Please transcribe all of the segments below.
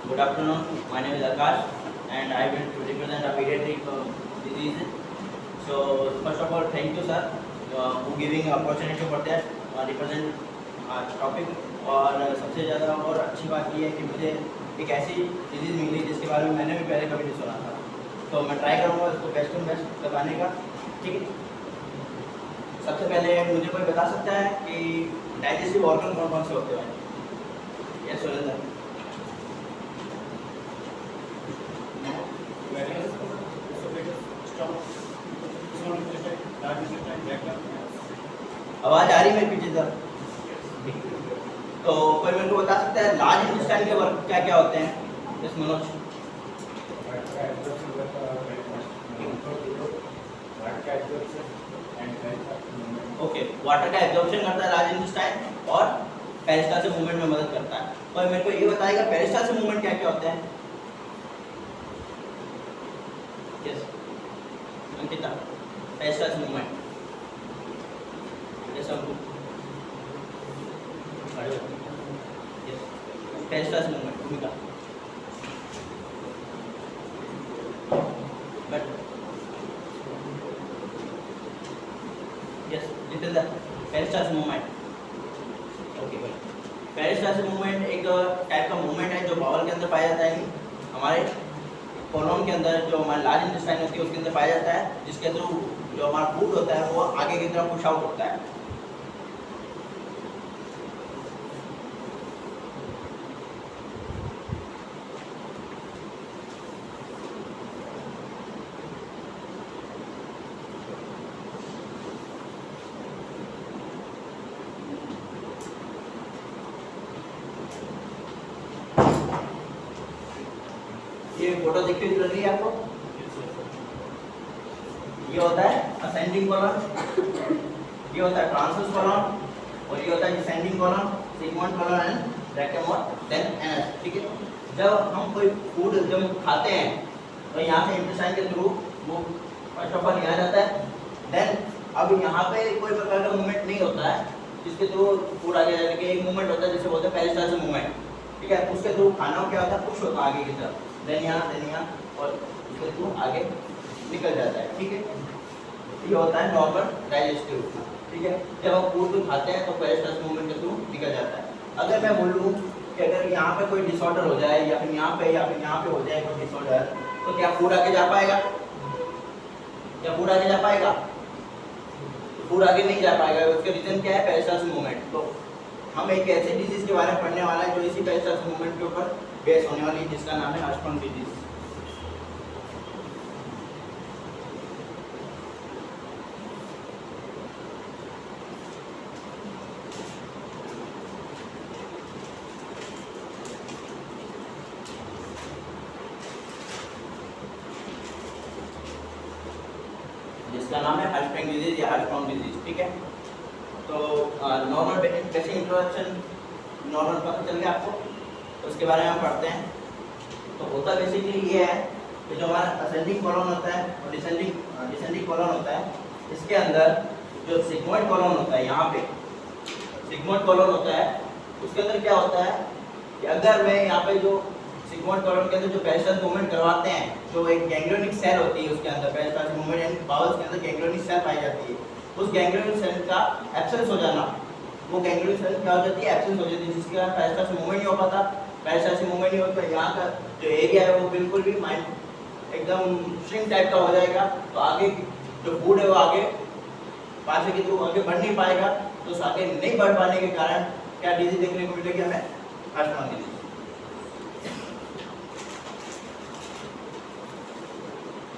Good afternoon. My name is Akash, and I will represent a pediatric disease. So first of all, thank you, sir, for giving opportunity for that represent topic. और सबसे ज़्यादा और अच्छी बात ये है कि मुझे एक ऐसी डिजीज़ मिली जिसके बारे में मैंने भी पहले कभी नहीं सुना था, तो मैं ट्राई करूँगा इसको बेस्ट टू बेस्ट बताने का। ठीक है, सबसे पहले मुझे कोई बता सकता है कि डाइजेस्टिव ऑर्गन कौन कौन से होते हैं? यस सुरेंद्र। आवाज आ रही है मेरे पीछे सर? तो कोई मेरे को बता सकता है लार्ज इंटेस्टाइन के वर्क क्या क्या होते हैं? यस मनोज। ओके, वाटर का एब्जॉर्प्शन करता है लार्ज इंटेस्टाइन और पेरिस्टाल मूवमेंट में मदद करता है। कोई मेरे को ये बताएगा पेरिस्टाल मूवमेंट क्या क्या होते हैं? Yes Ankita, peristaltic movement. Yes Anku, yes peristaltic movement. Bhumika but yes Jitendra, peristaltic movement. Okay भाई, पेरिस्टाल मूवमेंट एक टाइप का मूवमेंट है जो बाउल के अंदर पाया जाता है, हमारे कोलोन के अंदर जो हमारा लार्ज इंटेस्टाइन होती है उसके अंदर पाया जाता है, जिसके थ्रू जो हमारा फूड होता है वो आगे की तरफ पुश आउट होता है। ये फोटो दिख रही लग रही है आपको? ये होता है असेंडिंग कॉलम, ये होता है ट्रांसवर्स कॉलम, और ये होता है descending column, sigmoid column and rectum और देन एनएस। ठीक है, जब हम कोई फूड जब खाते हैं तो यहाँ से इंटेस्टाइन के थ्रू वो फर्स्ट ऑफ ऑल यहाँ जाता है, देन अब यहाँ पे कोई प्रकार का मूवमेंट नहीं होता है जिसके थ्रू फूड आगे जाने के एक मूवमेंट होता है जिसे बोलते हैं पेरिस्टाल मूवमेंट। ठीक है, उसके थ्रू खाना क्या होता है, पुश होता है आगे की तरफ, देन यहाँ और उसके थ्रू आगे निकल जाता है। ठीक है, ये होता है नॉर्मल डाइजेस्टिव। ठीक है, जब हम फूड को खाते हैं तो पेरिस्टाल मूवमेंट के थ्रू निकल जाता है। अगर मैं बोलूँ कि अगर यहाँ पे कोई डिसऑर्डर हो जाए या फिर यहाँ पे हो जाए कोई डिसऑर्डर, तो क्या फूड आगे जा पाएगा? क्या फूड आगे जा पाएगा? फूड आगे नहीं जा पाएगा। उसका रीजन क्या है? पेरिस्टाल मूवमेंट। तो हम एक ऐसी डिजीज के बारे में पढ़ने वाला है जो इसी पेरिस्टाल मूवमेंट के ऊपर बेस होने वाली है, जिसका नाम है हर्शबर्न डिजीज। जिसका नाम है हर्शबर्न डिजीज या हर्शबर्न डिजीज। ठीक है, तो नॉर्मल बेसिक इंट्रोडक्शन नॉर्मल पता चल गया आपको, तो उसके बारे में हम पढ़ते हैं। तो होता बेसिकली ये है कि जो हमारा असेंडिंग कॉलम होता है और डिसेंडिंग कॉलम होता है, इसके अंदर जो सिग्मोइड कॉलम होता है, यहाँ पे सिग्मोइड कॉलम होता है, उसके अंदर क्या होता है कि अगर मैं यहाँ पे जो सिग्मोइड कॉलम के अंदर जो पेरिस्टाल मूवमेंट करवाते हैं, जो एक गैंग्लियोनिक सेल होती है उसके अंदर, पेरिस्टाल मूवमेंट एंड बाउल्स के अंदर गैंग्लियोनिक सेल पाई जाती है, उस गैंग्लियोनिक सेल का एब्सेंस हो जाना, वो गैंग्लियोनिक सेल क्या हो जाती है? एब्सेंस हो जाती है, जिसके कारण पेरिस्टाल मूवमेंट नहीं हो पाता। पेरिस्टाल मूवमेंट नहीं होता, यहाँ का जो एरिया है वो बिल्कुल भी एकदम श्रिंक टाइप का हो जाएगा, तो आगे जो फूड है वो आगे पासे के थ्रू आगे बढ़ नहीं पाएगा। तो उस आगे नहीं बढ़ पाने के कारण क्या डिजीज देखने को मिलेगी हमें? हर्शबर्न डिजीज।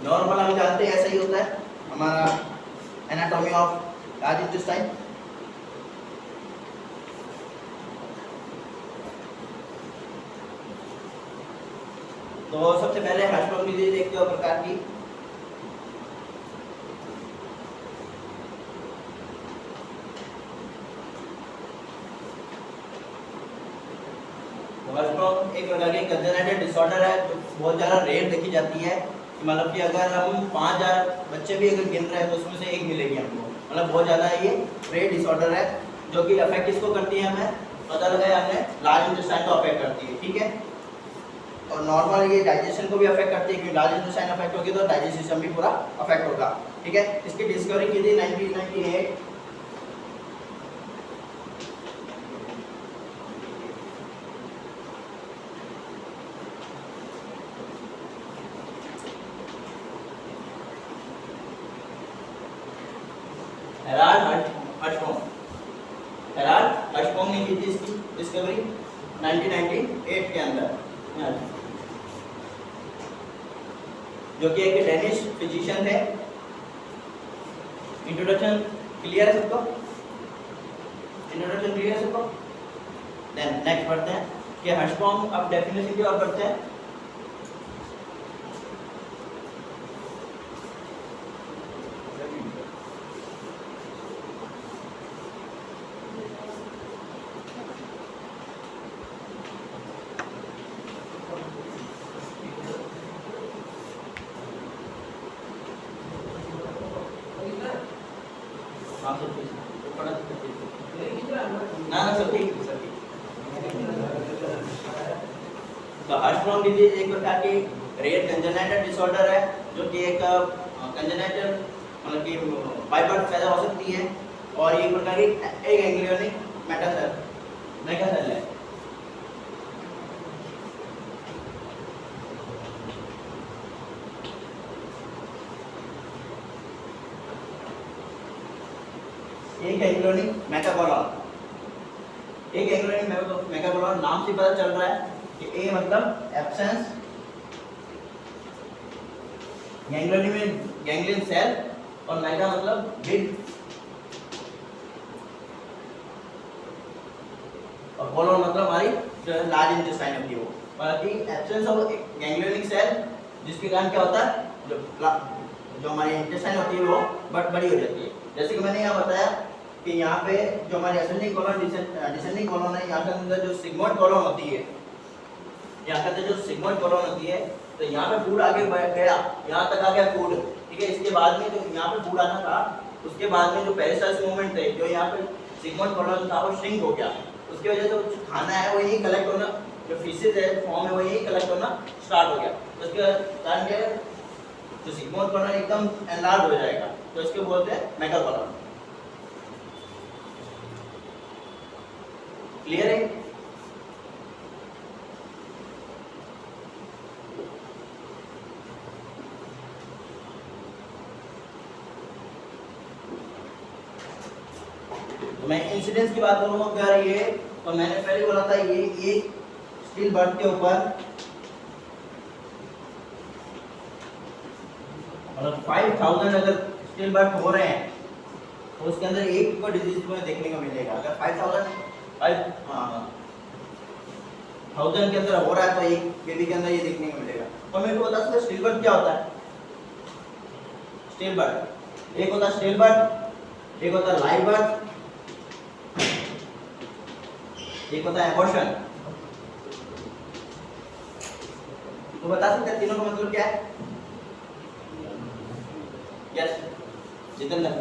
नॉर्मल हम जानते हैं ऐसा ही होता है हमारा एनाटॉमी ऑफ लार्ज इंटेस्टाइन। तो सबसे पहले हर्शबर्न डिजीज एक प्रकार की हर्शबर्न एक प्रकार की कंजेनिटल डिसऑर्डर है जो बहुत ज़्यादा रेयर देखी जाती है। मतलब कि अगर हम 5000 बच्चे भी अगर गिन रहे हैं तो उसमें से एक मिलेगी हमको, मतलब बहुत ज़्यादा ये रेयर डिसऑर्डर है जो कि अफेक्ट किसको करती है? हमें पता लगा है, हमने लार्ज इंटेस्टाइन को अफेक्ट करती है। ठीक है, और नॉर्मल ये डाइजेशन को भी अफेक्ट करती है, क्योंकि लार्ज इंटेस्टाइन अफेक्ट होगी तो डाइजेशन सिस्टम भी पूरा अफेक्ट होगा। ठीक है, इसकी डिस्कवरी की थी 1998। हेराल्ड हर्शबॉम ने की थी इसकी डिस्कवरी 1998 के अंदर, जो कि एक डेनिश फिजिशियन थे। इंट्रोडक्शन क्लियर है सबको? इंट्रोडक्शन क्लियर है सबको? देन नेक्स्ट पढ़ते हैं कि हर्शबॉम, अब डेफिनेशन की ओर बढ़ते हैं। तो हर्शबॉम डिजीज एक प्रकार की रेयर कंजेनाइटल डिसऑर्डर है, जो कि एक कंजेनाइटल मतलब कि बाय बर्थ पैदा हो सकती है, और ये एक प्रकार की एक एंग्लियोनिक मेगासेल है। एक एंग्लियोनिक मेगाकोलॉन, एक एंग्लियोनिक मेगाकोलॉन नाम से पता चल रहा है कि ए मतलब एब्सेंस गैंग्लियन सेल, और मेगा मतलब बिग, और कोलोन मतलब हमारी जो लार्ज इंटेस्टाइन होती है वो, मतलब कि एब्सेंस ऑफ गैंग्लियोनिक सेल, जिसके कारण क्या होता है जो हमारी इंटेस्टाइन होती है वो बड़ी हो जाती है। जैसे कि मैंने यहाँ बताया कि यहाँ पे जो हमारी असेंडिंग कॉलम डिसेंडिंग कॉलम है, यहाँ के अंदर जो सिग्मोइड कॉलम होती है, यहाँ के अंदर जो सिग्मोइड कॉलम होती है, तो यहाँ पे फूड आगे बढ़ गया, यहाँ तक आ गया फूड। ठीक है, इसके बाद में जो यहाँ पे फूड आना था, उसके बाद में जो पेरिस्टाल्सिस मूवमेंट थे, जो यहाँ पे सिग्मोइड कॉलम था वो श्रिंक हो गया, उसकी वजह से जो खाना है वो यही कलेक्ट होना, जो फीसेस है फॉर्म है वो यही कलेक्ट होना स्टार्ट हो गया। तो उसके कारण क्या जो सिग्मोइड कॉलम एकदम एनलार्ज हो जाएगा, तो इसको बोलते हैं मेगाकोलॉन। क्लियर है? तो मैं इंसिडेंस की बात करूंगा अगर ये, तो मैंने पहले बोला था ये एक स्टिल बर्थ के ऊपर मतलब 5000 अगर स्टिल बर्थ हो रहे हैं, तो उसके अंदर एक को डिजीज को देखने को मिलेगा। अगर 5000 के अंदर हो रहा है तो एक बेबी के अंदर ये देखने को मिलेगा। तो मेरे को बता सकते स्टिल बर्थ क्या होता है? स्टिल बर्थ एक होता है स्टिल बर्थ, एक होता है लाइव बर्थ, एक होता है एबॉर्शन। तो बता सकते हैं तीनों का मतलब क्या है? यस जितेंद्र।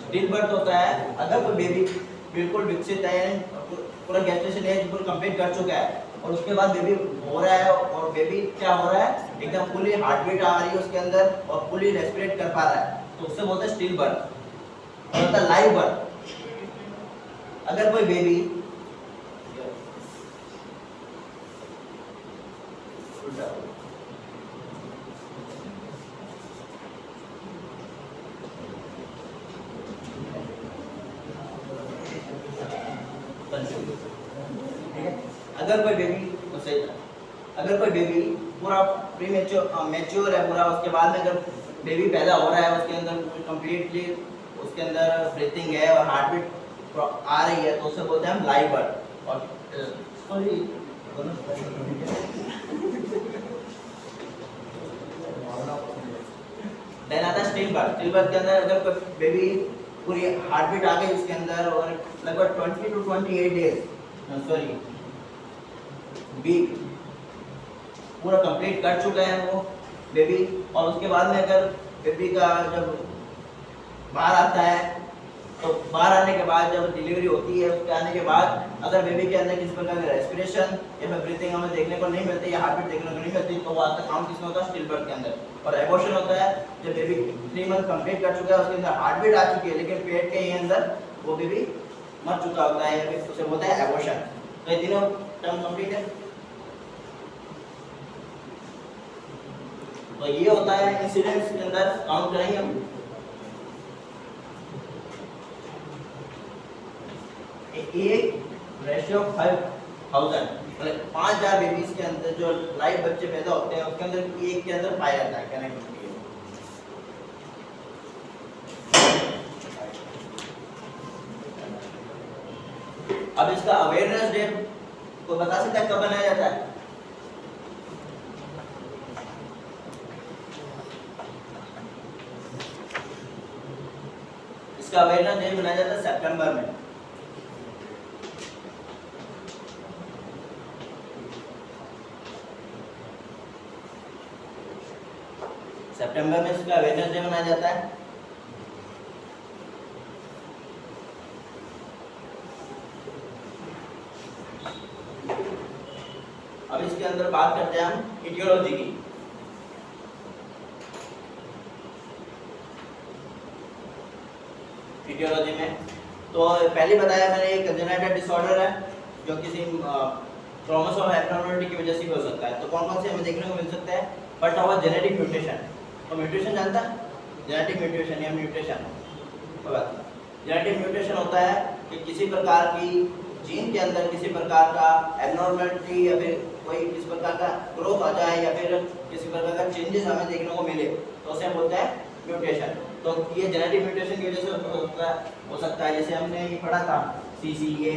स्टिल बर्थ होता है अगर कोई बेबी बिल्कुल विकसित है, पूरा गेस्टेशन एज बिल्कुल कंप्लीट कर चुका है, और उसके बाद बेबी हो रहा है, और बेबी क्या हो रहा है एकदम फुली हार्ट बीट आ रही है उसके अंदर, और फुली रेस्पिरेट कर पा रहा है, तो उससे बोलते हैं स्टिल बर्थ। और होता है लाइव बर्थ, अगर कोई बेबी अगर कोई बेबी पूरा प्री मैच्योर है पूरा, उसके बाद में अगर बेबी पैदा हो रहा है, उसके अंदर कंप्लीटली उसके अंदर ब्रीथिंग है और हार्ट बीट आ रही है, तो उसे बोलते हैं हम लाइव बर्थ। और सॉरी देन आता है स्टिल बर्थ के अंदर अगर कोई बेबी पूरी हार्ट बीट आ गई उसके अंदर और लगभग 20 to 28 डेज सॉरी वीक पूरा कंप्लीट कर चुका है वो बेबी, और उसके बाद में अगर बेबी का जब बाहर आता है तो बाहर आने के बाद जब डिलीवरी होती है उसके आने के बाद अगर बेबी के अंदर किसी प्रकार का रेस्पिरेशन या फिर ब्रीथिंग हमें देखने को नहीं मिलती या हार्ट बीट देखने को नहीं मिलती तो वो आता काउंट किसमें होता है स्टिल बर्थ के अंदर। और एबॉर्शन होता है जब बेबी 3 मंथ कंप्लीट कर चुका है उसके अंदर हार्ट बीट आ चुकी है लेकिन पेट के अंदर वो बेबी मर चुका होता है या फिर उसे बोलते हैं एबॉर्शन। तो ये तीनों टर्म कंप्लीट है। तो ये होता है इंसिडेंट्स के अंदर काउंट करेंगे हम। एक रेशियो 5000 मतलब 5000 बेबीज के अंदर जो लाइव बच्चे पैदा होते हैं उसके अंदर एक के अंदर पाया जाता है कनेक्ट। अब इसका अवेयरनेस डे को बता सकता है कब मनाया जाता है? इसका अवेयरनेस डे मनाया जाता है सितंबर में। सितंबर में इसका अवेयरनेस डे मनाया जाता है। अब इसके अंदर बात करते हैं हम इटियोलॉजी की। इटियोलॉजी में तो पहले बताया मैंने एक कंजेनिटल डिसऑर्डर है जो किसी क्रोमोसोम एब्नॉर्मलिटी की वजह से भी हो सकता है। तो कौन कौन से हमें देखने को मिल सकते हैं? First of all genetic mutation. तो म्यूटेशन जानता है? जेनेटिक म्यूटेशन या म्यूटेशन जेनेटिक म्यूटेशन होता है कि किसी प्रकार की जीन के अंदर किसी प्रकार का एब्नॉर्मलिटी या फिर कोई किसी प्रकार का ग्रोथ आ जाए या फिर किसी प्रकार का चेंजेस हमें देखने को मिले तो उसे हम बोलते हैं म्यूटेशन। तो ये जेनेटिक म्यूटेशन की वजह से हो सकता है। जैसे हमने ये पढ़ा था CCA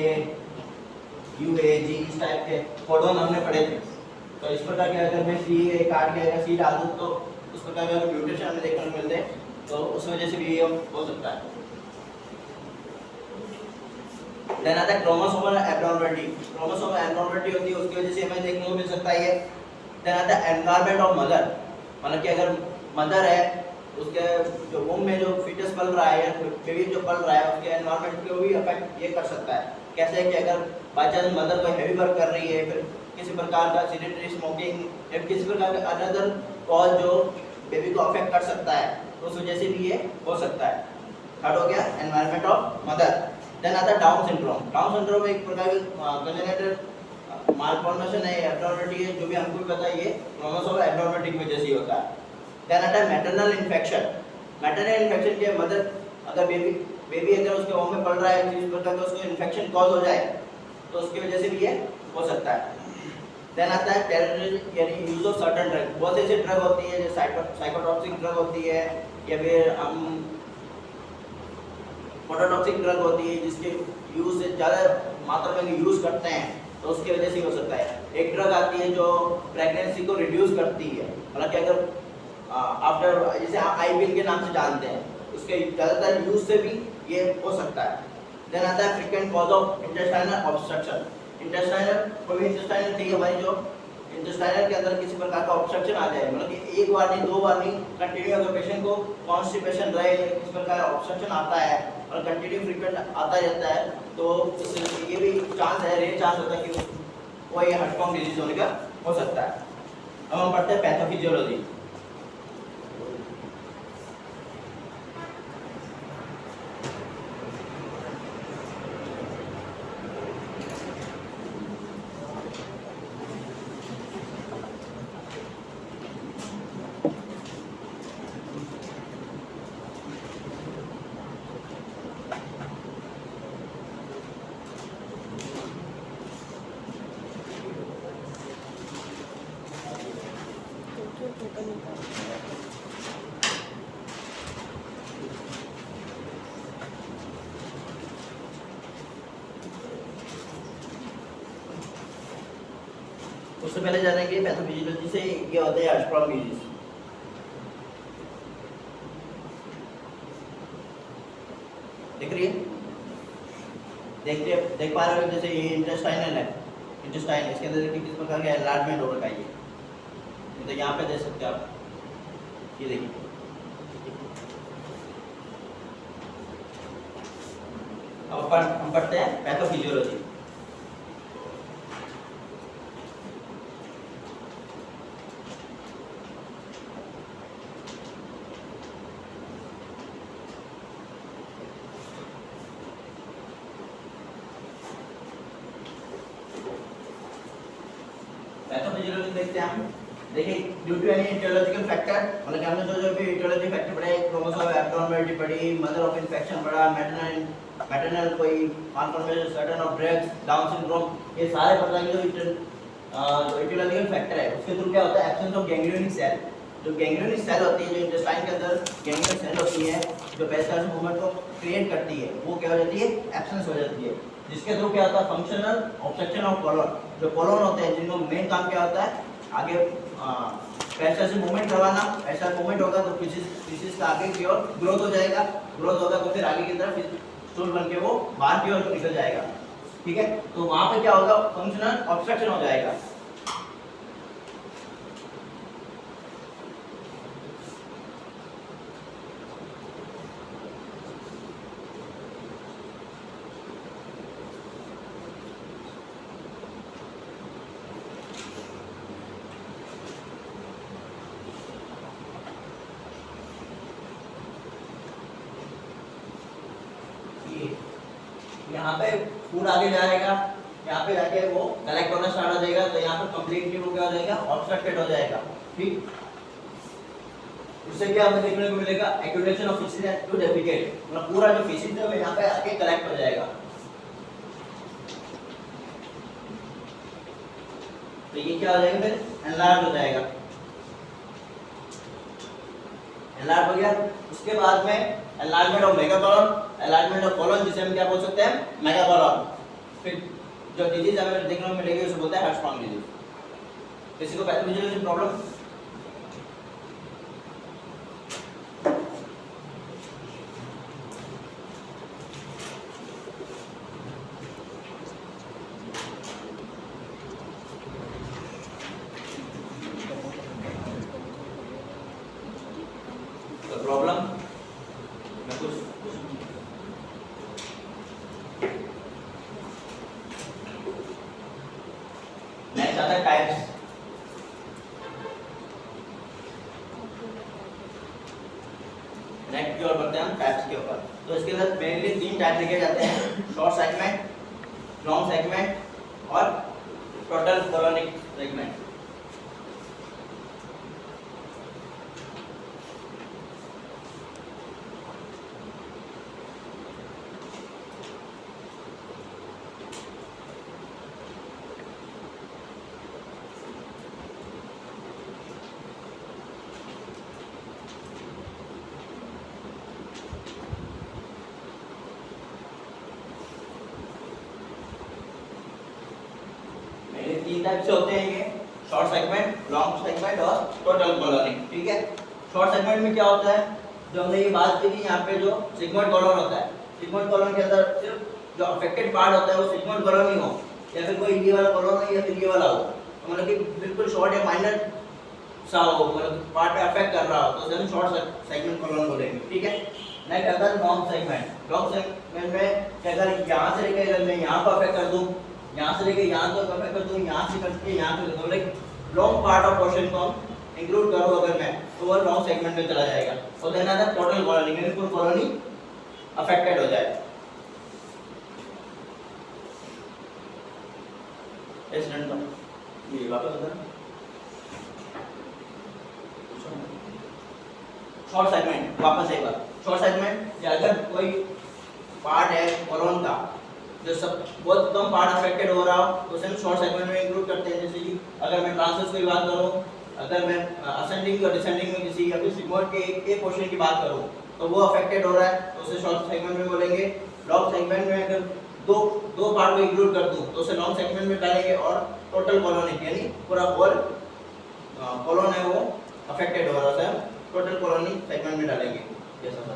UAG इस टाइप के कोडोन हमने पढ़े थे। तो इस प्रकार के अगर मैं CA काट के अगर C डाल दूँ तो उस प्रकार का म्यूटेशन हमें देखने को मिलते हैं तो उस वजह से भी ये हो सकता है। देन आता है क्रोमोसोमल एब्नॉर्मलिटी। क्रोमोसोमल एब्नॉर्मलिटी होती है उसकी वजह से हमें देखने को मिल सकता है ये। देन आता है एनवायरनमेंट ऑफ मदर, मतलब कि अगर मदर है उसके जो वूम में जो फीटस पल रहा है या बेबी जो पल रहा है उसके एनवायरनमेंट को भी अफेक्ट ये कर सकता है। कैसे कि अगर बाय चांस मदर कोई हैवी वर्क कर रही है फिर किसी प्रकार का सेडेंटरी स्मोकिंग या किसी प्रकार का अनदर कॉज जो बेबी को अफेक्ट कर सकता है तो उस वजह से भी ये हो सकता है। थर्ड हो गया एनवायरनमेंट ऑफ मदर। देन आता है डाउन सिंड्रोम। डाउन सिंड्रोम एक प्रकार का कंजेनिटल मालफॉर्मेशन है, एब्नॉर्मलिटी है जो भी हमको भी पता है ये क्रोमोसोमल एब्नॉर्मलिटी की वजह से होता है। देन आता है मैटरनल इन्फेक्शन। मैटरनल इन्फेक्शन के मदर अगर बेबी अगर उसके वॉम में पड़ रहा है जिस प्रकार का उसको इन्फेक्शन कॉज हो जाए तो उसकी वजह से भी ये हो सकता है। देन आता है टेररिज्म यानी यूज ऑफ सर्टेन ड्रग। बहुत ऐसे ड्रग होती है जैसे साइकोटॉक्सिक ड्रग होती है या फिर हम फोटोटॉक्सिक ड्रग होती है जिसके यूज से ज़्यादा मात्रा में यूज करते हैं तो उसकी वजह से हो सकता है। एक ड्रग आती है जो प्रेगनेंसी को रिड्यूस करती है, हालांकि अगर आफ्टर जैसे आप आईपिल के नाम से जानते हैं उसके ज़्यादातर यूज से भी ये हो सकता है। देन आता है frequent cause of intestinal obstruction. Intestinal कोई इंटेस्टाइनल थी हमारी जो इंटेस्टाइनल के अंदर किसी प्रकार का ऑब्स्ट्रक्शन आ जाए, मतलब कि एक बार नहीं दो बार नहीं कंटिन्यू अगर पेशेंट को कॉन्स्टिपेशन रहे या किसी प्रकार का ऑब्स्ट्रक्शन आता है और कंटिन्यू फ्रीक्वेंट आता रहता है तो ये भी चांस है, रेयर चांस होता है कि वो ये हार्ट कॉम डिजीज होने का हो सकता है। अब हम पढ़ते हैं पैथोफिजियोलॉजी। उससे पहले जानेंगे पैथोफिजियोलॉजी से ये होते हैं अस्ट्रॉम मीजिस। देख रही है, देख पा रहे हो, जैसे ये इंटेस्टाइनल है, इंटेस्टाइन, इसके अंदर देखिए किस प्रकार का एनलार्जमेंट हो रखा है ये, तो यहाँ पे देख सकते हो आप, ये देखिए। अब हम पढ़ते हैं पैथोफिजियोलॉजी। पैथोफिजियोलॉजी देखते हैं हम। देखिए due to any etiological factor, मतलब हमने जो भी ईटियोलॉजी फैक्टर पढ़े, क्रोमोसोम एब्नॉर्मलिटी पढ़ी, मदर ऑफ इन्फेक्शन पढ़ा, मैटरनल कोई malformation, certain of drugs, Down syndrome, ये सारे पता है जो ईटियोलॉजिकल फैक्टर है। उसके थ्रू क्या होता है, एब्सेंस ऑफ गैंग्लियोनिक सेल। जो गैंग्लियोनिक सेल होती है, जो इंटेस्टाइन के अंदर गैंग्लियोनिक सेल होती है, जो पेस्टाइल मूवमेंट को क्रिएट करती है, वो क्या हो जाती है, एब्सेंस हो जाती है। जिसके थ्रू क्या होता है, फंक्शनल ऑब्स्ट्रक्शन ऑफ कोलन। जो कोलन होते हैं जिनको मेन काम क्या होता है, आगे पेस्टाइल से मूवमेंट करवाना। पेस्टाइल मूवमेंट होगा तो फिशिस का आगे की ओर ग्रोथ हो जाएगा, ग्रोथ होगा तो फिर आगे की तरफ स्टूल बन के वो बाहर की ओर निकल जाएगा। ठीक है, तो वहां पे क्या होगा, फंक्शनल ऑब्स्ट्रक्शन हो जाएगा। यहाँ पे फूड आगे जाएगा, यहाँ पे जाके वो कलेक्ट होना स्टार्ट हो जाएगा, तो यहाँ पे कंप्लीटली वो क्या हो जाएगा, ऑब्स्ट्रक्टेड हो जाएगा। ठीक, उससे क्या हमें देखने को मिलेगा, accumulation of faeces to defecate, मतलब पूरा जो फिशेस है वो यहाँ पे आके कलेक्ट हो जाएगा। तो ये क्या हो जाएगा, फिर एनलार्ज हो जाएगा। एनलार्ज हो गया, उसके बाद में enlargement of megacolon, enlargement of colon, जिसे हम क्या बोल सकते हैं, मेगाकोलन। फिर जो डिजीज हमें देखने को मिलेगी उसे बोलते हैं हर्शफॉर्म डिजीज। किसी को पैथोफिजियोलॉजी प्रॉब्लम, प्रॉब्लम मैं कुछ नेक्स्ट आता है टाइप्स। नेक्स्ट की ओर बढ़ते हैं हम टाइप्स के ऊपर। तो इसके अंदर मेनली 3 टाइप लिखे जाते हैं, शॉर्ट सेगमेंट, लॉन्ग सेगमेंट और टोटल कोलोनिक सेगमेंट। तीन टाइप से होते हैं ये, शॉर्ट सेगमेंट, लॉन्ग सेगमेंट और टोटल कोलोनिक। ठीक है, शॉर्ट सेगमेंट में क्या होता है, जो हमने ये बात की थी, यहाँ पे जो सिगमोइड कोलन होता है, सिगमोइड कोलन के अंदर सिर्फ जो अफेक्टेड पार्ट होता है वो सिगमोइड कोलन ही हो, या फिर कोई ये वाला कोलन हो या फिर ये वाला हो, तो मतलब कि बिल्कुल शॉर्ट या माइनर सा हो, मतलब पार्ट पे अफेक्ट कर रहा हो, तो उसे हम शॉर्ट सेगमेंट कोलन बोलेंगे। ठीक है, नेक्स्ट आता है लॉन्ग सेगमेंट। लॉन्ग सेगमेंट में अगर यहाँ से लेकर अगर मैं यहाँ को अफेक्ट कर दूँ, यहाँ से लेके यहाँ तक अफेक्ट कर दूँ, यहाँ से करके यहाँ तक, तो like long part of portion को इंक्लूड करो अगर मैं, तो वो लॉन्ग सेगमेंट में चला जाएगा। और देन आता है टोटल कॉलोनी, यानी पूरी कॉलोनी अफेक्टेड हो जाए। एक्सीडेंट तो ये वापस उधर शॉर्ट सेगमेंट, वापस एक बार शॉर्ट सेगमेंट, अगर कोई पार्ट है कॉलोन का जो सब बहुत कम पार्ट अफेक्टेड हो रहा हो, तो उसे हम शॉर्ट सेगमेंट में इंक्लूड करते हैं। जैसे कि अगर मैं ट्रांसवर्स की बात करूं, अगर मैं असेंडिंग और डिसेंडिंग में किसी या फिर सिगमोइड के एक पोर्शन की बात करूं, तो वो अफेक्टेड हो रहा है, तो उसे शॉर्ट सेगमेंट में बोलेंगे। लॉन्ग सेगमेंट में अगर दो दो पार्ट को इंक्लूड कर दूं तो उसे लॉन्ग सेगमेंट में डालेंगे और टोटल कॉलोनी यानी पूरा होल कॉलोन है वो अफेक्टेड हो रहा है, टोटल कॉलोनी सेगमेंट में डालेंगे जैसा था।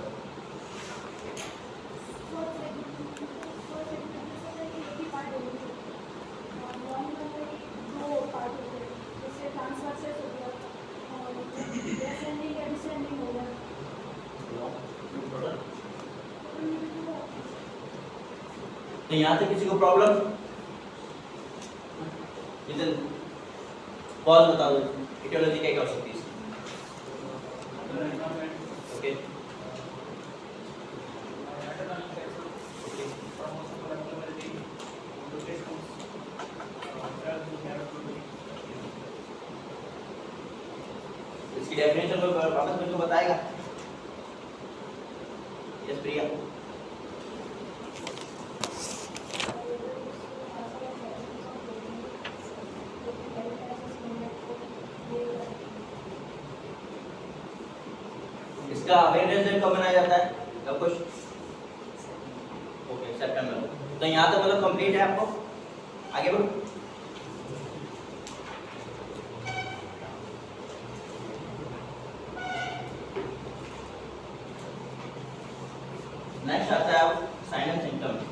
तो यहाँ से किसी को प्रॉब्लम इधर पॉज बता दो, इटियोलॉजी क्या हो सकती है ओके इसकी डेफिनेशन को वापस मुझको बताएगा यस प्रिया। इसका अवेयरनेस डे कब मनाया जाता है कब कुछ ओके सितंबर। तो यहाँ तक मतलब कंप्लीट है, आपको आगे बढ़ो। नेक्स्ट आता है sign and symptoms.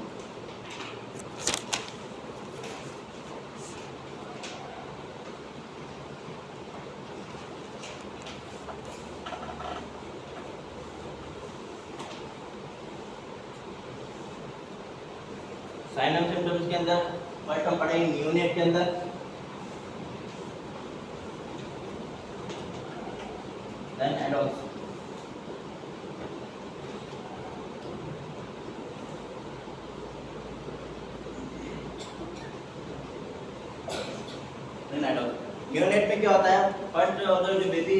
Sign and symptoms के अंदर फर्स्ट हम पढ़ेंगे न्यूनेट के अंदर, then adults, then adult. Neonate में क्या होता है, फर्स्ट अगर जो बेबी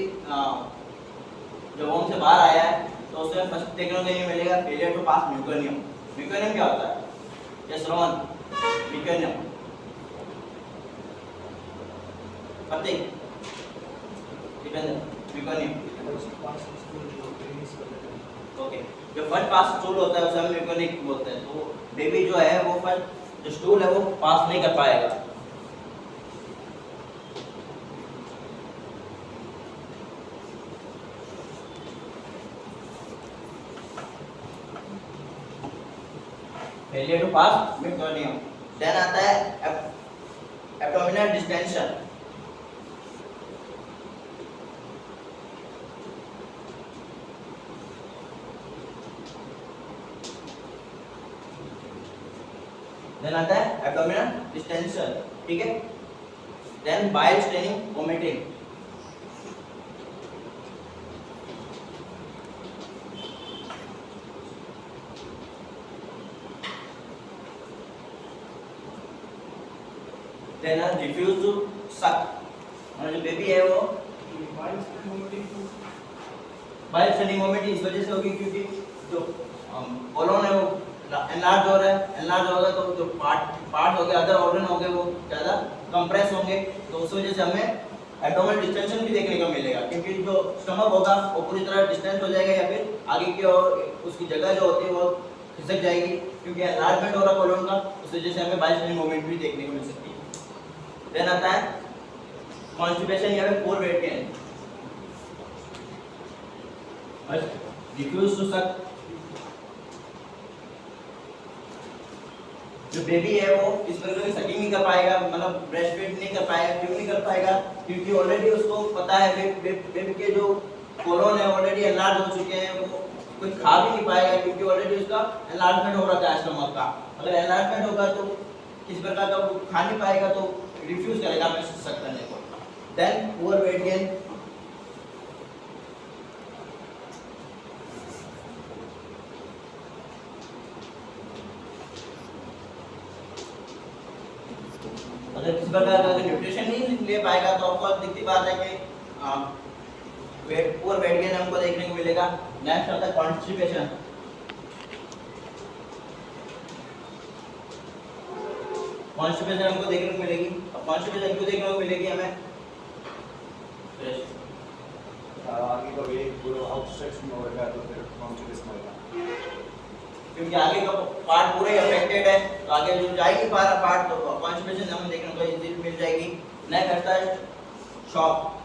जो वोम से बाहर आया है तो उसे फर्स्ट देखने को ये मिलेगा फेलियर टू पास म्यूकोनियम। म्यूकोनियम क्या होता है, यस रोहन, म्यूकोनियम पता म्यूकोनियम ओके। जो फर्स्ट पास स्टूल होता है उसे हम म्यूकोनिक बोलते हैं। तो बेबी जो है वो फर्स्ट जो स्टूल है वो पास नहीं कर पाएगा। Failure to pass meconium. Then आता है एब्डोमिनल डिस्टेंशन। देन आता है एब्डोमिनल डिस्टेंशन, ठीक है। Then bile staining vomiting. Then refuse to suck, और जो बेबी है वो बाइल स्टेनिंग वोमिटिंग इस वजह से होगी क्योंकि जो कोलोन है वो एनलार्ज हो रहा है। एनलार्ज होगा तो जो पार्ट हो गए, अदर ऑर्गन हो गए वो ज़्यादा कंप्रेस होंगे, तो उस वजह से हमें एब्डोमिनल डिस्टेंशन भी देखने को मिलेगा क्योंकि जो स्टमक होगा वो पूरी तरह डिस्टेंस हो जाएगा या फिर आगे की ओर उसकी जगह जो होती है वो खिसक जाएगी क्योंकि एनलार्जमेंट हो रहा है कोलोन का, उस वजह से हमें बाइल स्टेनिंग मूवमेंट भी देखने को मिल सकती है। देन आता है कॉन्स्टिपेशन या फिर poor weight gain. Refuse to suck, जो बेबी है वो इस प्रकार की सकिंग नहीं कर पाएगा, मतलब ब्रेस्ट फीड नहीं कर पाएगा। क्यों नहीं कर पाएगा, क्योंकि ऑलरेडी उसको पता है बेबी के जो कोलोन है ऑलरेडी एनलार्ज हो चुके हैं, वो कुछ खा भी नहीं पाएगा क्योंकि ऑलरेडी उसका एनलार्जमेंट हो रहा है स्टमक का। अगर एनलार्जमेंट होगा तो किस प्रकार का वो खा नहीं पाएगा तो रिफ्यूज करेगा हमें सक करने को। देन पुअर वेट गेन, अगर किसी प्रकार का न्यूट्रिशन नहीं ले पाएगा तो आपको दिखती बात है कि पुअर वेट गेन हमको देखने को मिलेगा। नेक्स्ट आता है कॉन्स्टिपेशन। कॉन्स्टिपेशन हमको देखने को मिलेगी। अब कॉन्स्टिपेशन क्यों देखने को मिलेगी हमें, आगे का वेट पूरा आउटस्ट्रेच में होगा तो फिर कॉन्स्टिपेशन होगा। क्योंकि आगे का पार्ट पूरा ही अफेक्टेड है, तो आगे जो जा ही नहीं पा रहा पार्ट, तो कॉन्स्टिपेशन हमें देखने को इजीली मिल जाएगी। नेक्स्ट आता है शॉक।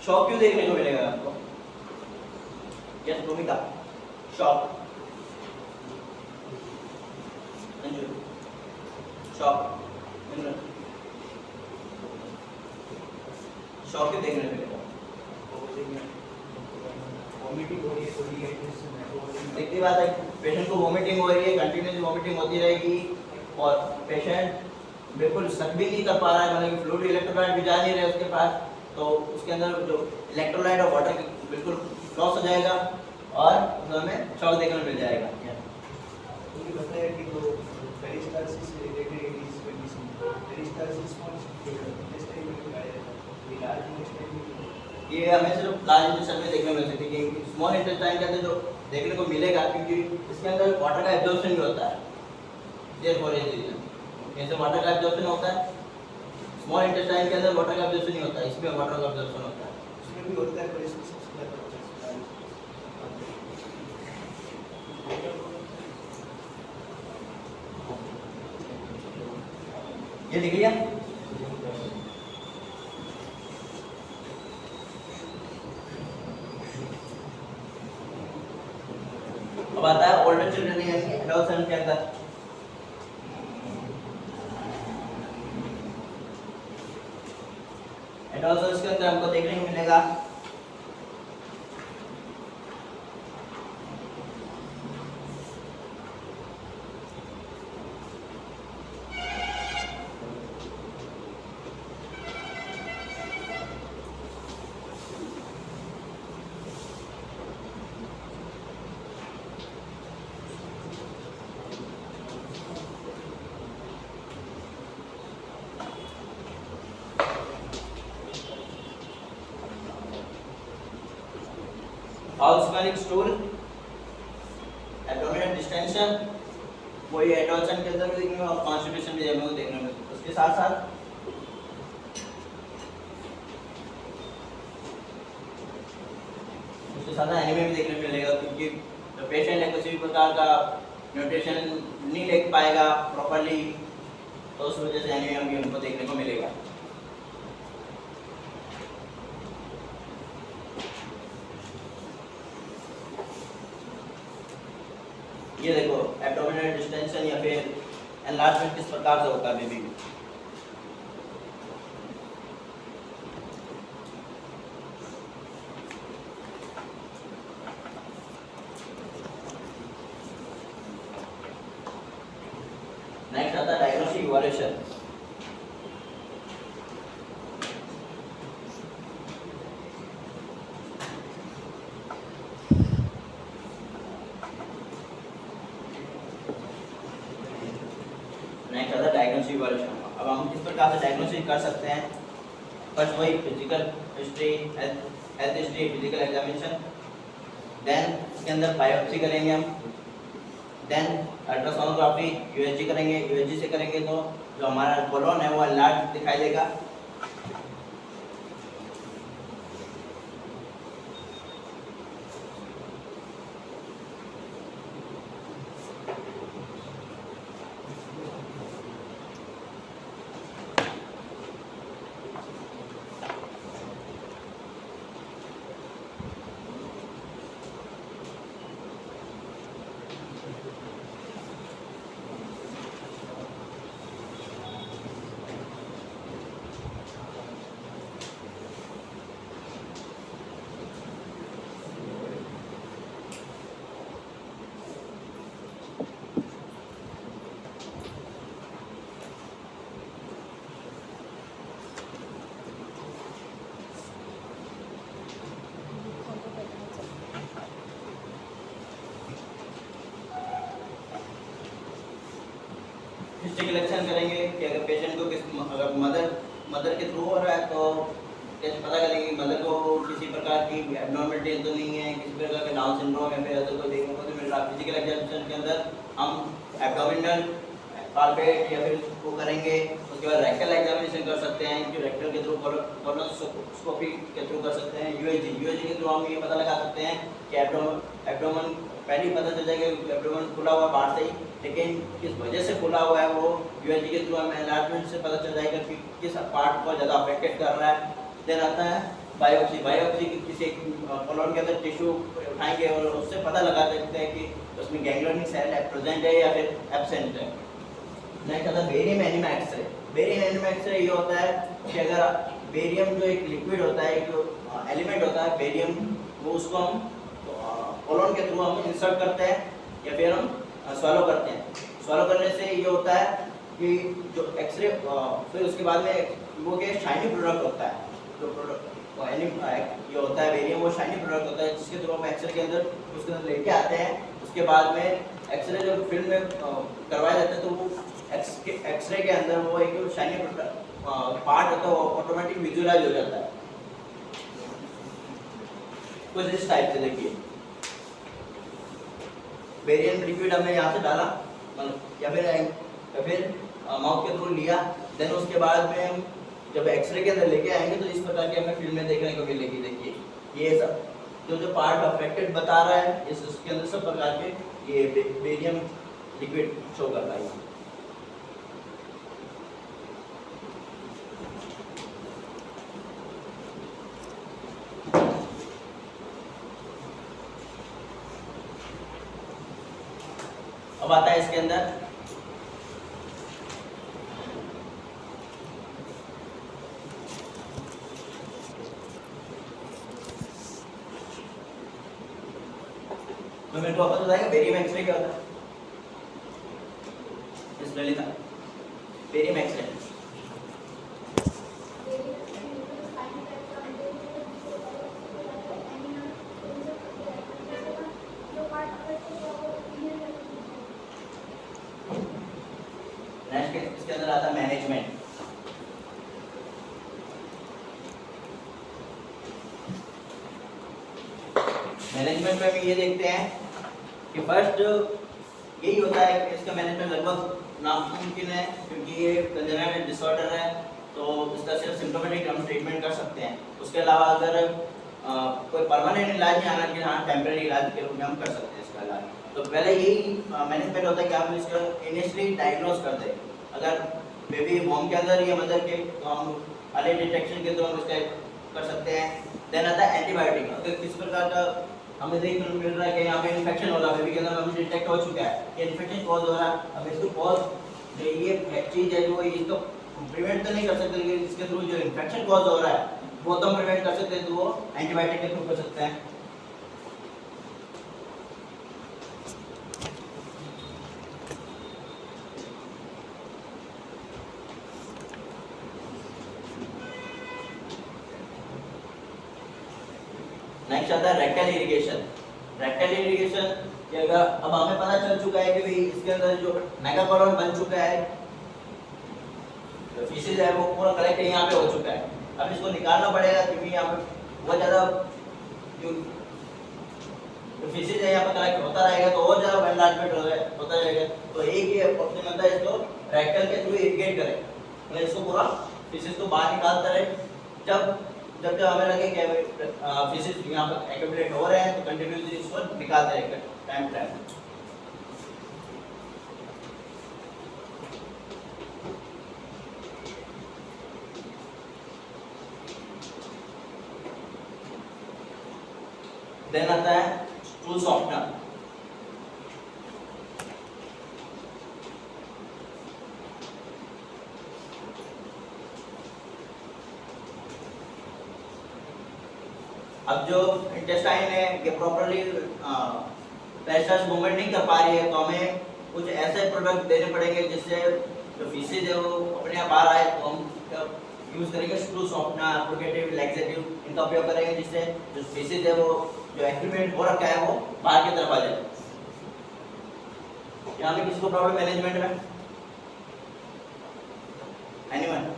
शॉक क्यों देखने को मिलेगा आपको? यस भूमिका, शॉक, शॉक, शॉक क्यों देखने को मिलेगा? वॉमिटिंग हो रही है, थोड़ी देखती बात है, पेशेंट को वॉमिटिंग हो रही है, कंटिन्यूसली वॉमिटिंग होती रहेगी और पेशेंट बिल्कुल सक भी नहीं कर पा रहा है, मतलब कि फ्लूइड इलेक्ट्रोलाइट भी जा नहीं रहे उसके पास, तो उसके अंदर जो इलेक्ट्रोलाइट और वाटर बिल्कुल लॉस हो जाएगा और हमें शॉक देखने को मिल जाएगा। मुझे बताया कि जो पेरिस्टाल्सिस से रिलेटेड इस कंडीशन, पेरिस्टाल्सिस कौन सी इंटेस्टाइन में पाया जाता है? लार्ज इंटेस्टाइन में ये हमें सिर्फ लार्ज इंटेस्टाइन में देखने को मिल सकती है, क्योंकि स्मॉल इंटेस्टाइन के अंदर जो देखने को मिलेगा, क्योंकि इसके अंदर वाटर का एब्जॉर्प्शन भी होता है, देयरफॉर इस रीजन जैसे वाटर का एब्जॉर्प्शन होता है, स्मॉल इंटेस्टाइन के अंदर वाटर का एब्जॉर्प्शन नहीं होता है, इसमें वाटर का एब्जॉर्प्शन होता है। उसमें भी होता है, पर इसमें सबसे ज़्यादा होता है। ये लिख लिया? अब आता है ओल्डर चिल्ड्रन यानी एडोलसेंट के अंदर। एडोलसेंस के अंदर हमको देखने को मिलेगा ऑस्मोटिक स्टूल, एब्डोमिनल डिस्टेंशन, वही एडोलसेंट के अंदर भी देखने और कॉन्स्टिपेशन भी हमें देखने में, उसके साथ साथ एनीमिया भी देखने को मिलेगा, क्योंकि जो पेशेंट है किसी भी प्रकार का न्यूट्रिशन नहीं ले पाएगा प्रॉपर्ली, तो उस वजह से एनीमिया भी हमको देखने को मिलेगा। ये देखो एब्डोमिनल डिस्टेंशन या फिर एनलार्जमेंट किस प्रकार से होता है बेबी में। नेक्स्ट आता है डायग्नोस्टिक इवैल्यूएशन। नेक्स्ट आता है डायग्नोस्टिक इवैल्यूएशन। अब हम किस प्रकार से डायग्नोस्टिक कर सकते हैं? फर्स्ट वही physical history, health history, physical examination, then इसके अंदर बायोप्सी करेंगे हम, देन अल्ट्रासोनोग्राफी, यूएसजी करेंगे। यूएसजी से करेंगे तो जो हमारा कोलोन है वो लार्ज दिखाई देगा। हिस्ट्री कलेक्शन करेंगे कि अगर पेशेंट को अगर मदर के थ्रू हो रहा है तो कैसे पता करेंगे मदर को किसी प्रकार की एब्नॉर्मलिटी तो नहीं है, किसी प्रकार का डाउन सिंड्रोम या फिर ऐसा कोई देखने को नहीं मिल रहा। फिजिकल एग्जामिनेशन के अंदर हम एब्डोमिनल पालपेट या फिर वो करेंगे। उसके बाद रेक्टल एग्जामिनेशन कर सकते हैं कि रेक्टल के थ्रू, कोलोनोस्कोपी के थ्रू कर सकते हैं। यूएजी के थ्रू हम ये पता लगा सकते हैं कि एब्डोमेन पहले ही पता चल जाएगा कि एब्डोमेन खुला हुआ बाहर से ही, लेकिन किस वजह से खुला हुआ है वो यूएजी के थ्रू हमें एनलार्जमेंट से पता चल जाएगा कि किस पार्ट को ज़्यादा अफेक्टेड कर रहा है। देन आता है बायोप्सी किसी कोलोन के अंदर टिश्यू उठाएंगे और उससे पता लगा सकते हैं कि उसमें गैंग्लियोनिक सेल प्रेजेंट है या फिर एब्सेंट है। नेक्स्ट आता है barium enema X ray. Barium enema X ray ये होता है कि अगर बेरियम जो एक लिक्विड होता है, एक एलिमेंट होता है बेरियम, वो उसको हम कोलोन के थ्रू हम इंसर्ट करते हैं या फिर हम swallow करते हैं। swallow करने से ये होता है कि जो एक्सरे फिर उसके बाद में वो के शाइनी प्रोडक्ट होता है, जो प्रोडक्ट ये होता है बेरियम, वो शाइनी प्रोडक्ट होता है जिसके थ्रू हम एक्सरे के अंदर उसके अंदर लेके आते हैं। उसके बाद में एक्सरे जब फिल्म में करवाया जाता है तो वो एक्सरे के अंदर वो एक शाइनी पार्ट होता है वो ऑटोमेटिक विजुअलाइज हो जाता है कुछ इस टाइप से। देखिए बेरियम लिक्विड हमने यहाँ से डाला या फिर माउथ के थ्रू लिया, देन उसके बाद में हम जब एक्सरे के अंदर लेके आएंगे तो इस प्रकार की हमें फिल्म में देखने को मिलेगी। देखिए ये सब जो पार्ट अफेक्टेड बता रहा है इसके अंदर सब प्रकार के ये बेरियम लिक्विड शो कर रहा है। अब आता है इसके अंदर तो मेरे को वापस बताएगा बेरियम एक्सरे क्या होता है। इस ललिता बेरियम एक्सरे नेक्स्ट इसके अंदर आता है मैनेजमेंट। मैनेजमेंट में भी ये देखते हैं कि फर्स्ट यही होता है कि इसका मैनेजमेंट लगभग नामुमकिन है क्योंकि ये कंजेनिटल डिसऑर्डर है, तो इसका सिर्फ सिम्टोमेटिक हम ट्रीटमेंट कर सकते हैं। उसके अलावा अगर कोई परमानेंट इलाज नहीं आना कि हाँ टेम्परेरी इलाज के रूप में हम कर सकते हैं इसका इलाज। तो पहले यही मैनेजमेंट होता है कि हम इसका इनिशियली डायग्नोज कर दें। अगर बेबी वॉर्म के अंदर या मदर के तो हम अर्ली डिटेक्शन के थ्रू हम इसका कर सकते हैं। देन आता है एंटीबायोटिक। अगर किस प्रकार का हमें देखने को मिल रहा है कि यहाँ पे इन्फेक्शन हो रहा है, बेबी के अंदर हमें डिटेक्ट हो चुका है कि इन्फेक्शन कॉज हो रहा है, अब इसको कॉज ये चीज़ है जो इसको प्रिवेंट तो नहीं कर सकते, लेकिन इसके थ्रू जो इन्फेक्शन कॉज हो रहा है वो तो हम प्रिवेंट कर सकते हैं, तो वो एंटीबायोटिक के थ्रू कर सकते हैं। नेक्स्ट आता है रेक्टल इरिगेशन। रेक्टल इरिगेशन कि अगर अब हमें पता चल चुका है कि भाई इसके अंदर जो मेगाकोलोन बन चुका है, जो फीसेस है वो पूरा कलेक्ट यहाँ पे हो चुका है। अब इसको निकालना पड़ेगा क्योंकि यहाँ पे बहुत ज़्यादा जो फीसेस है यहाँ पे कलेक्ट होता रहेगा तो और ज़्यादा एनलार्जमेंट होता जाएगा। तो एक ही ऑप्शन होता है इसको रेक्टल के थ्रू इरिगेट करें, मतलब इसको पूरा फीसेस को बाहर निकालता रहे। जब हमें लगे कि फीसेस यहाँ पर एक्यूमुलेट हो रहे हैं तो कंटिन्यूसली इसको निकालते रहेंगे टाइम टू टाइम। देन आता है स्टूल सॉफ्टनर। अब जो इंटेस्टाइन है ये प्रॉपर्ली पेस्टाइज मूवमेंट नहीं कर पा रही है, तो हमें कुछ ऐसे प्रोडक्ट देने पड़ेंगे जिससे जो फीसेज है वो अपने आप बाहर आए। तो हम यूज़ करेंगे स्क्रू सॉफ्टनर, एप्लिकेटिव, लैक्सेटिव, इनका उपयोग करेंगे जिससे जो फीसेज है वो जो एक्यूमुलेट हो रखा है वो बाहर की तरफ आ जाए। यहाँ में किसी को प्रॉब्लम मैनेजमेंट में? एनीवन?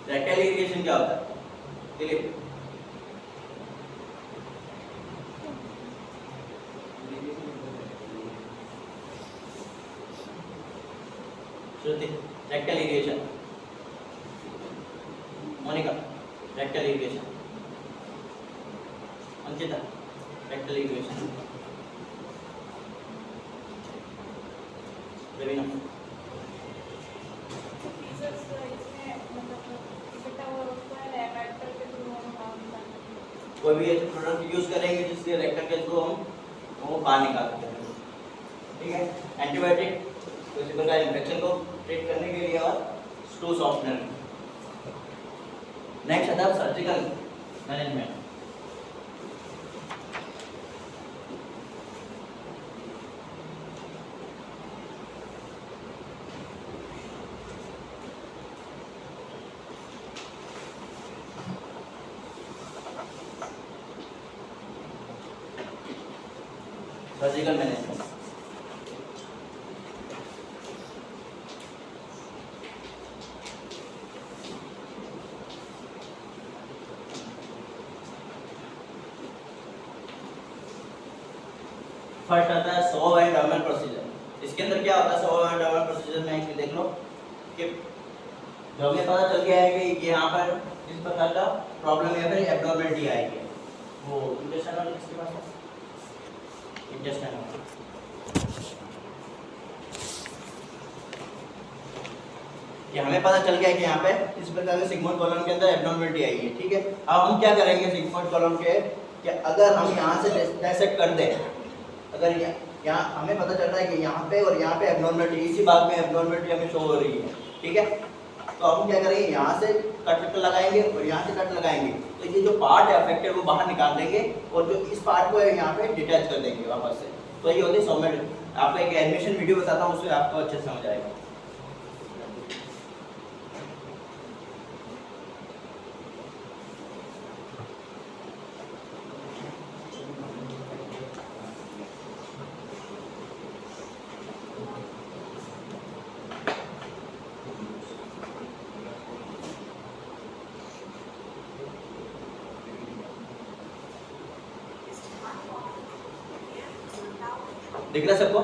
रेक्टल इरिगेशन क्या होता है? Dilip Shruti rectal irrigation, Monica rectal irrigation, Ankita rectal irrigation, Raveena कोई भी ऐसे प्रोडक्ट यूज करेंगे जिससे रेक्टल के थ्रू हम वो बाहर निकाल सकते हैं, ठीक है। एंटीबायोटिक किसी प्रकार इन्फेक्शन को ट्रीट करने के लिए और स्टू सॉफ्टनर। नेक्स्ट आता है surgical management. Surgical management first आता है सो एंड डॉर्मल प्रोसीजर। इसके अंदर क्या होता है सो एंड डॉर्मल प्रोसीजर में एक देख लो कि जो हमें पता चल गया है कि यहाँ पर इस प्रकार का प्रॉब्लम या फिर एब्डोमिनलिटी आएगी, वो इंटेस्टाइनल किसके पास है, इंटेस्टाइनल। ये हमें पता चल गया कि यहाँ पे इस प्रकार के सिग्मोइड कॉलम के अंदर एब्डोमिनलिटी आई है, ठीक है। अब हम क्या करेंगे सिग्मोइड कॉलम के कि अगर हम यहाँ से डायसेक्ट कर दें, अगर यहाँ हमें पता चल रहा है कि यहाँ पे और यहाँ पे एब्नॉर्मलिटी, इसी भाग में एब्नॉर्मलिटी हमें शो हो रही है, ठीक है। तो हम क्या करेंगे यहाँ से कट लगाएंगे और यहाँ से कट लगाएंगे, तो ये जो पार्ट है अफेक्टेड वो बाहर निकाल देंगे और जो इस पार्ट को है यहाँ पे डिटैच कर देंगे वापस से। तो ये होती है सोमेड। आपको एक एनिमेशन वीडियो बताता हूँ, उससे आपको अच्छे से समझ आएगा। दिख रहा है सबको?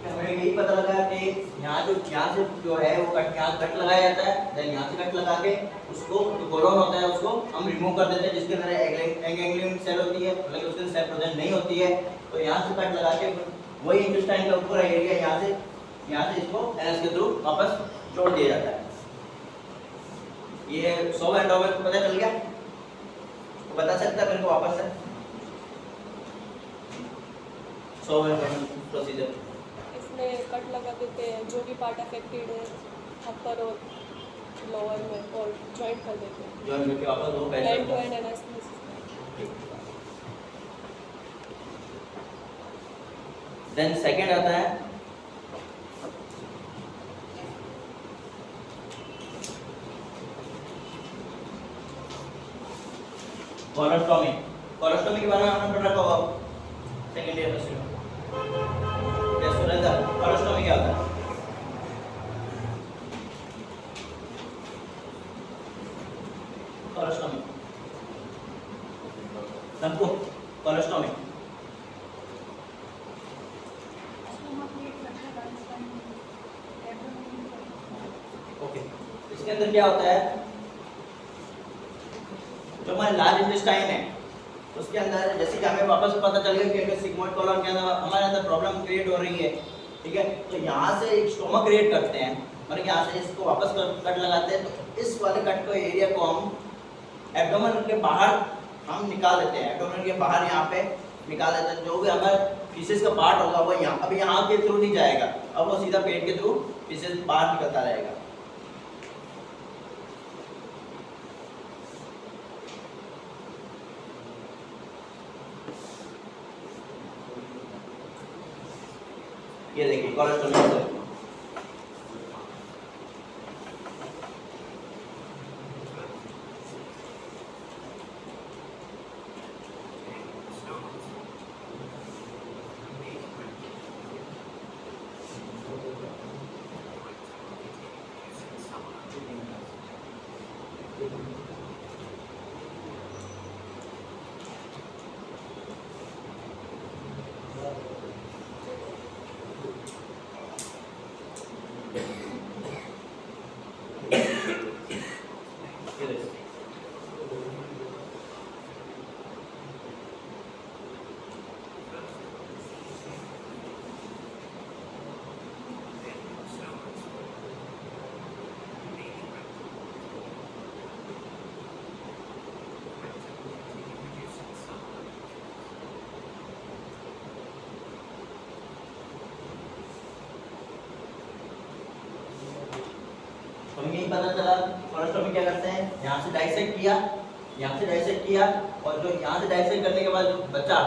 हमें यही पता लगा कि यहाँ से जो है वो यहाँ कट लगाया जाता है, देन यहाँ से कट लगा के उसको जो कोलोन होता है उसको हम रिमूव कर देते हैं, जिसके अंदर एंगेंग्लियम सेल होती है, मतलब उसके अंदर सेल प्रेजेंट नहीं होती है। तो यहाँ से कट लगा के वही इंटेस्टाइन का पूरा एरिया यहाँ से इसको एनएस के थ्रू वापस जोड़ दिया जाता है। ये 100 एंड ओवर को पता चल गया, तो बता सकता है मेरे को वापस से 100 एंड प्रोसीजर। कट लगा देते हैं जो भी पार्ट अफेक्टेड है अपर और लोअर में, और जॉइंट कर देते हैं, जॉइंट करके वापस वो patch end to end analysis. Then second आता है कोलोस्टोमी। कोलोस्टोमी के बारे में आपने पढ़ा होगा सेकंड ईयर में। यस सुरेंद्र, कोलोस्टोमी क्या होता है? कोलोस्टोमी नमको कोलोस्टोमी ओके, इसके अंदर क्या होता है, जो हमारे लार्ज इंटेस्टाइन है उसके अंदर जैसे कि हमें वापस पता चल गया कि अगर सिग्मोइड कॉलम के अंदर हमारे अंदर प्रॉब्लम क्रिएट हो रही है, ठीक है, तो यहाँ से एक स्टोमा क्रिएट करते हैं और यहाँ से इसको वापस कट लगाते हैं, तो इस वाले कट को एरिया को हम एब्डोमेन के बाहर हम निकाल देते हैं, एब्डोमेन के बाहर यहाँ पे निकाल देते हैं, जो भी हमारे फीसेस का पार्ट होगा वो यहाँ, अब यहाँ के थ्रू नहीं जाएगा, अब वो सीधा पेट के थ्रू फीसेस बाहर निकलता रहेगा। ये देखिए कोलोस्टोमी हमें यही पता चला कोलोस्टोमी क्या करते हैं, यहाँ से डाइसेक्ट किया, यहाँ से डाइसेक्ट किया, और जो यहाँ से डाइसेक्ट करने के बाद जो बचा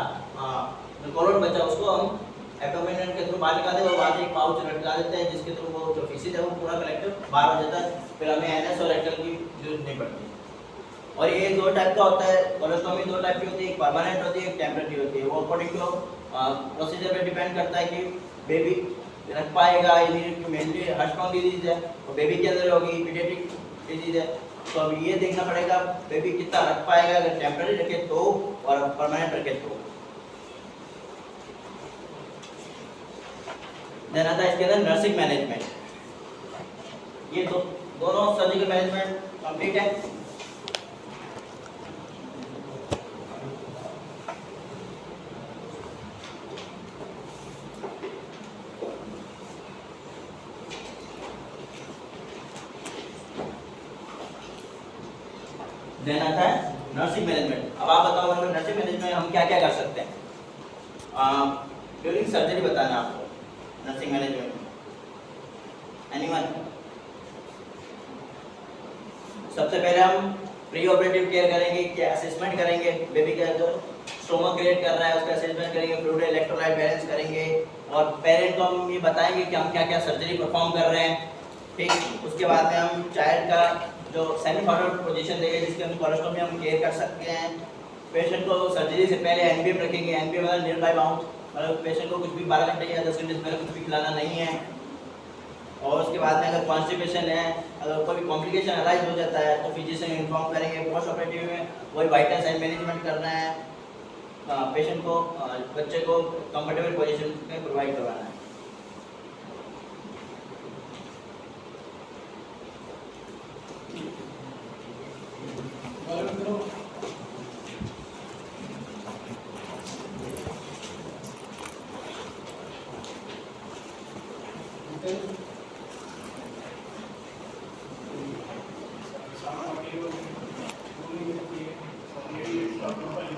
जो कोलोन बचा उसको हम एब्डोमेन के थ्रू बाहर निकालते हैं और वहाँ से एक पाउच लटका देते हैं जिसके थ्रू वो जो फीसेज है वो पूरा कलेक्टर बाहर हो जाता है, फिर हमें एनएस और रेक्टल की जरूरत नहीं पड़ती। और ये दो टाइप का होता है, कोलोस्टोमी दो टाइप की होती है, एक परमानेंट होती है, एक टेम्परेरी होती है। वो अकॉर्डिंग टू प्रोसीजर पे डिपेंड करता है कि बेबी रख पाएगा, ये मेनली हार्ट डिजीज है और बेबी के अंदर होगी पीडियाट्रिक डिजीज है, तो अब ये देखना पड़ेगा बेबी कितना रख पाएगा, अगर टेम्परेरी रखे तो और परमानेंट रखे तो। देन आता है इसके अंदर नर्सिंग मैनेजमेंट, ये दोनों सर्जिकल मैनेजमेंट कंप्लीट है। देन आता है नर्सिंग मैनेजमेंट। अब आप बताओ मतलब नर्सिंग मैनेजमेंट में हम क्या क्या कर सकते हैं, ड्यूरिंग सर्जरी बताना आपको नर्सिंग मैनेजमेंट में। एनीवन? सबसे पहले हम प्री ऑपरेटिव केयर करेंगे, क्या असेसमेंट करेंगे, बेबी का जो स्टोमक क्रिएट कर रहा है उसका असेसमेंट करेंगे, फ्लूइड इलेक्ट्रोलाइट बैलेंस करेंगे, और पेरेंट को हम ये बताएंगे कि हम क्या क्या सर्जरी परफॉर्म कर रहे हैं, ठीक। उसके बाद में हम चाइल्ड का जो सेमी फॉरवर्ड पोजीशन देंगे जिसके अंदर कोलोस्टोमी हम केयर कर सकते हैं। पेशेंट को सर्जरी से पहले एनबीएम रखेंगे, एनबीएम मतलब नियर बाय बाउंड, मतलब पेशेंट को कुछ भी 12 घंटे या 10 घंटे से पहले कुछ भी खिलाना नहीं है। और उसके बाद में अगर कॉन्स्टिपेशन है, अगर कोई कॉम्प्लिकेशन अराइज हो जाता है तो फिजिशियन इन्फॉर्म करेंगे। पोस्ट ऑपरेटिव में वही वाइटल साइन मैनेजमेंट करना है, पेशेंट को बच्चे को कंफर्टेबल पोजीशन में प्रोवाइड करवाना है। Okay.